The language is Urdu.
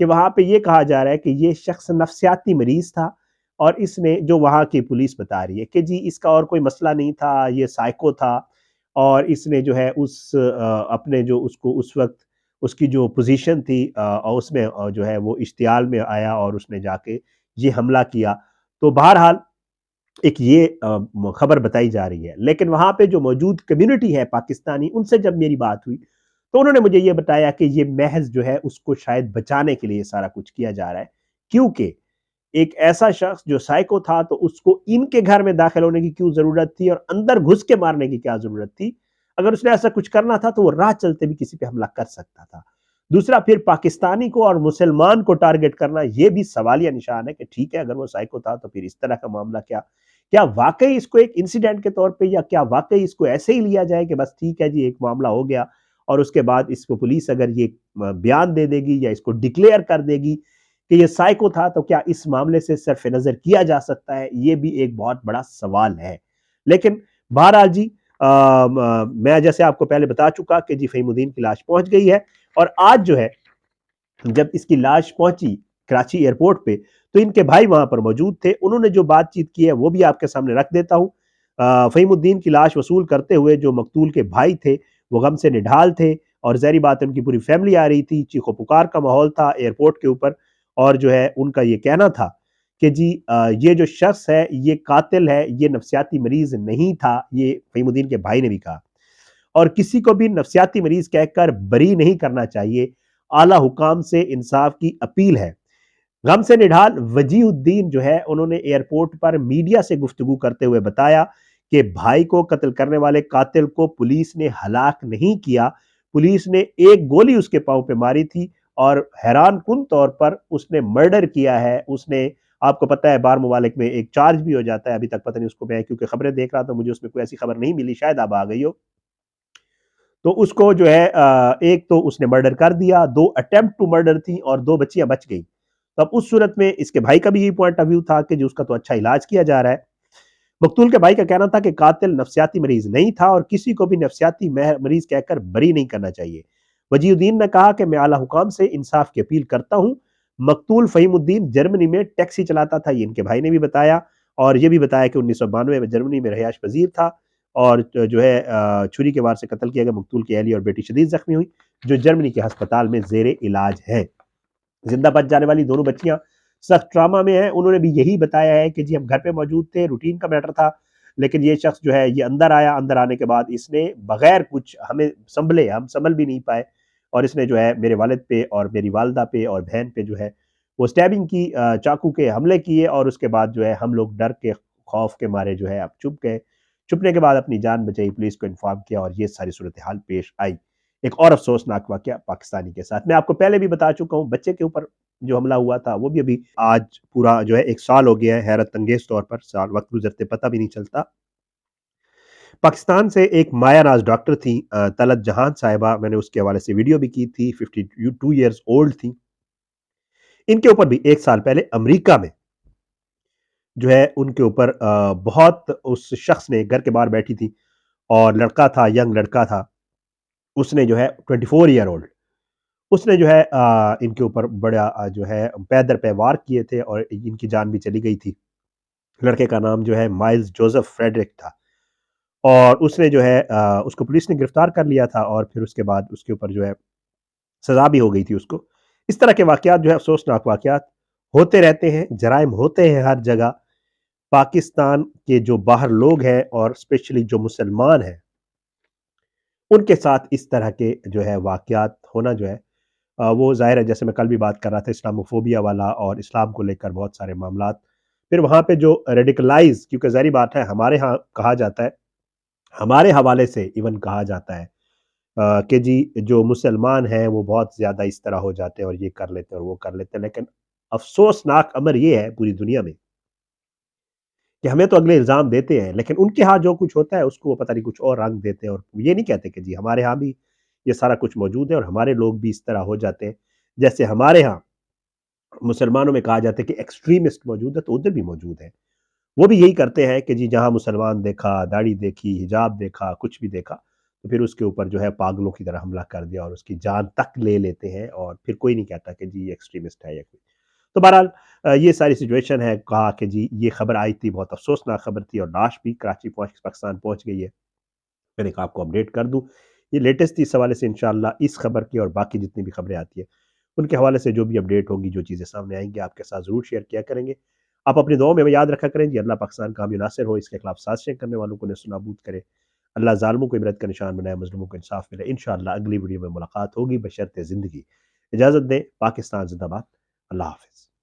کہ وہاں پہ یہ کہا جا رہا ہے کہ یہ شخص نفسیاتی مریض تھا، اور اس نے جو وہاں کی پولیس بتا رہی ہے کہ جی اس کا اور کوئی مسئلہ نہیں تھا، یہ سائیکو تھا، اور اس نے جو ہے اپنے جو اس کو اس وقت اس کی جو پوزیشن تھی اور اس میں جو ہے وہ اشتعال میں آیا اور اس نے جا کے یہ حملہ کیا۔ تو بہرحال ایک یہ خبر بتائی جا رہی ہے، لیکن وہاں پہ جو موجود کمیونٹی ہے پاکستانی، ان سے جب میری بات ہوئی تو انہوں نے مجھے یہ بتایا کہ یہ محض جو ہے اس کو شاید بچانے کے لیے سارا کچھ کیا جا رہا ہے، کیونکہ ایک ایسا شخص جو سائیکو تھا تو اس کو ان کے گھر میں داخل ہونے کی کیوں ضرورت تھی اور اندر گھس کے مارنے کی کیا ضرورت تھی؟ اگر اس نے ایسا کچھ کرنا تھا تو وہ راہ چلتے بھی کسی پہ حملہ کر سکتا تھا۔ دوسرا، پھر پاکستانی کو اور مسلمان کو ٹارگٹ کرنا یہ بھی سوالیہ نشان ہے کہ ٹھیک ہے اگر وہ سائیکو تھا تو پھر اس طرح کا معاملہ کیا واقعی اس کو ایک انسیڈنٹ کے طور پہ، یا کیا واقعی اس کو ایسے ہی لیا جائے کہ بس ٹھیک ہے جی ایک معاملہ ہو گیا اور اس کے بعد اس کو پولیس اگر یہ بیان دے دے گی یا اس کو ڈکلیئر کر دے گی کہ یہ سائیکو تھا تو کیا اس معاملے سے صرف نظر کیا جا سکتا ہے؟ یہ بھی ایک بہت بڑا سوال ہے۔ لیکن بہرحال جی میں جیسے آپ کو پہلے بتا چکا کہ جی فہیم الدین کی لاش پہنچ گئی ہے، اور آج جو ہے جب اس کی لاش پہنچی کراچی ایئرپورٹ پہ تو ان کے بھائی وہاں پر موجود تھے، انہوں نے جو بات چیت کی ہے وہ بھی آپ کے سامنے رکھ دیتا ہوں۔ فہیم الدین کی لاش وصول کرتے ہوئے جو مقتول کے بھائی تھے وہ غم سے نڈھال تھے، اور ظاہری بات ان کی پوری فیملی آ رہی تھی، چیخو پکار کا ماحول تھا ایئرپورٹ کے اوپر، اور جو ہے ان کا یہ کہنا تھا کہ جی یہ جو شخص ہے یہ قاتل ہے، یہ نفسیاتی مریض نہیں تھا، یہ فہیم الدین کے بھائی نے بھی کہا، اور کسی کو بھی نفسیاتی مریض کہہ کر بری نہیں کرنا چاہیے، اعلیٰ حکام سے انصاف کی اپیل ہے۔ غم سے نڈھال وجیہ الدین جو ہے انہوں نے ایئرپورٹ پر میڈیا سے گفتگو کرتے ہوئے بتایا کہ بھائی کو قتل کرنے والے قاتل کو پولیس نے ہلاک نہیں کیا، پولیس نے ایک گولی اس کے پاؤں پہ ماری تھی، اور حیران کن طور پر اس نے مرڈر کیا ہے۔ اس نے، آپ کو پتہ ہے بار ممالک میں ایک چارج بھی ہو جاتا ہے، ابھی تک پتہ نہیں اس کو، میں کیونکہ خبریں دیکھ رہا تھا مجھے اس میں کوئی ایسی خبر نہیں ملی، شاید اب آ گئی ہو، تو اس کو جو ہے ایک تو اس نے مرڈر کر دیا، 2 اٹیمپٹ ٹو مرڈر تھی اور 2 بچیاں بچ گئی۔ تو اب اس صورت میں اس کے بھائی کا بھی یہی پوائنٹ آف ویو تھا کہ جو اس کا تو اچھا علاج کیا جا رہا ہے۔ مقتول کے بھائی کا کہنا تھا کہ قاتل نفسیاتی مریض نہیں تھا اور کسی کو بھی نفسیاتی مریض کہہ کر بری نہیں کرنا چاہیے۔ وجیہ الدین نے کہا کہ میں اعلیٰ حکام سے انصاف کی اپیل کرتا ہوں۔ مقتول فہیم الدین جرمنی میں ٹیکسی چلاتا تھا، یہ ان کے بھائی نے بھی بتایا، اور یہ بھی بتایا کہ 1992 میں جرمنی میں رہائش پذیر تھا، اور جو ہے چھری کے وار سے قتل کیا گیا۔ مقتول کی اہلیہ اور بیٹی شدید زخمی ہوئی جو جرمنی کے ہسپتال میں زیر علاج ہے۔ زندہ بچ جانے والی دونوں بچیاں سخت ٹراما میں ہیں۔ انہوں نے بھی یہی بتایا ہے کہ جی ہم گھر پہ موجود تھے، روٹین کا میٹر تھا، لیکن یہ شخص جو ہے یہ اندر آیا، اندر آنے کے بعد اس نے بغیر کچھ ہمیں سنبھلے، ہم سنبھل بھی نہیں پائے، اور اس نے جو ہے میرے والد پہ اور میری والدہ پہ اور بہن پہ جو ہے وہ سٹیبنگ کی، چاقو کے حملے کیے، اور اس کے بعد جو ہے ہم لوگ ڈر کے خوف کے مارے جو ہے اب چھپ گئے۔ چھپنے کے بعد اپنی جان بچائی، پولیس کو انفارم کیا، اور یہ ساری صورتحال پیش آئی۔ ایک اور افسوسناک واقعہ پاکستانی کے ساتھ، میں آپ کو پہلے بھی بتا چکا ہوں، بچے کے اوپر جو حملہ ہوا تھا وہ بھی ابھی آج پورا جو ہے 1 سال ہو گیا ہے، حیرت انگیز طور پر سال وقت گزرتے پتہ بھی نہیں چلتا۔ پاکستان سے ایک مایا ناز ڈاکٹر تھی طلعت جہان صاحبہ، میں نے اس کے حوالے سے ویڈیو بھی کی تھی، 52 ایئرز اولڈ تھی۔ ان کے اوپر بھی 1 سال پہلے امریکہ میں جو ہے ان کے اوپر بہت، اس شخص نے گھر کے باہر بیٹھی تھی اور لڑکا تھا، ینگ لڑکا تھا، اس نے جو ہے 24 ایئر اولڈ، اس نے جو ہے ان کے اوپر بڑا جو ہے پے در پے وار کیے تھے، اور ان کی جان بھی چلی گئی تھی۔ لڑکے کا نام جو ہے مائلز جوزف فریڈرک تھا، اور اس نے جو ہے اس کو پولیس نے گرفتار کر لیا تھا، اور پھر اس کے بعد اس کے اوپر جو ہے سزا بھی ہو گئی تھی اس کو۔ اس طرح کے واقعات جو ہے افسوسناک واقعات ہوتے رہتے ہیں، جرائم ہوتے ہیں ہر جگہ۔ پاکستان کے جو باہر لوگ ہیں اور اسپیشلی جو مسلمان ہیں، ان کے ساتھ اس طرح کے جو ہے واقعات ہونا جو ہے وہ ظاہر ہے، جیسے میں کل بھی بات کر رہا تھا اسلاموفوبیا والا اور اسلام کو لے کر بہت سارے معاملات، پھر وہاں پہ جو ریڈیکلائز، کیونکہ ظاہری بات ہے ہمارے ہاں کہا جاتا ہے، ہمارے حوالے سے ایون کہا جاتا ہے کہ جی جو مسلمان ہیں وہ بہت زیادہ اس طرح ہو جاتے ہیں اور یہ کر لیتے ہیں اور وہ کر لیتے ہیں، لیکن افسوسناک امر یہ ہے پوری دنیا میں کہ ہمیں تو اگلے الزام دیتے ہیں، لیکن ان کے ہاں جو کچھ ہوتا ہے اس کو وہ پتہ نہیں کچھ اور رنگ دیتے ہیں، اور یہ نہیں کہتے کہ جی ہمارے ہاں بھی یہ سارا کچھ موجود ہے اور ہمارے لوگ بھی اس طرح ہو جاتے ہیں۔ جیسے ہمارے ہاں مسلمانوں میں کہا جاتا ہے کہ ایکسٹریمسٹ موجود ہے، تو ادھر بھی موجود ہے، وہ بھی یہی کرتے ہیں کہ جی جہاں مسلمان دیکھا، داڑھی دیکھی، حجاب دیکھا، کچھ بھی دیکھا تو پھر اس کے اوپر جو ہے پاگلوں کی طرح حملہ کر دیا اور اس کی جان تک لے لیتے ہیں، اور پھر کوئی نہیں کہتا کہ جی یہ ایکسٹریمسٹ ہے یا کوئی۔ تو بہرحال یہ ساری سچویشن ہے، کہا کہ جی یہ خبر آئی تھی، بہت افسوسناک خبر تھی، اور لاش بھی کراچی پاکستان پہنچ گئی ہے۔ میں نے کہا آپ کو اپڈیٹ کر دوں، یہ لیٹسٹ تھی، اس حوالے سے انشاءاللہ اس خبر کی اور باقی جتنی بھی خبریں آتی ہیں ان کے حوالے سے جو بھی اپڈیٹ ہوگی، جو چیزیں سامنے آئیں گی، آپ کے ساتھ ضرور شیئر کیا کریں گے۔ آپ اپنی دعاؤں میں یاد رکھا کریں جی، اللہ پاکستان کا حامی ناصر ہو، اس کے خلاف سازشیں کرنے والوں کو نیست و نابود کرے، اللہ ظالموں کو عبرت کا نشان بنائے، مظلوموں کو انصاف ملے۔ انشاءاللہ اگلی ویڈیو میں ملاقات ہوگی بشرط زندگی۔ اجازت دیں، پاکستان زندہ باد، اللہ حافظ۔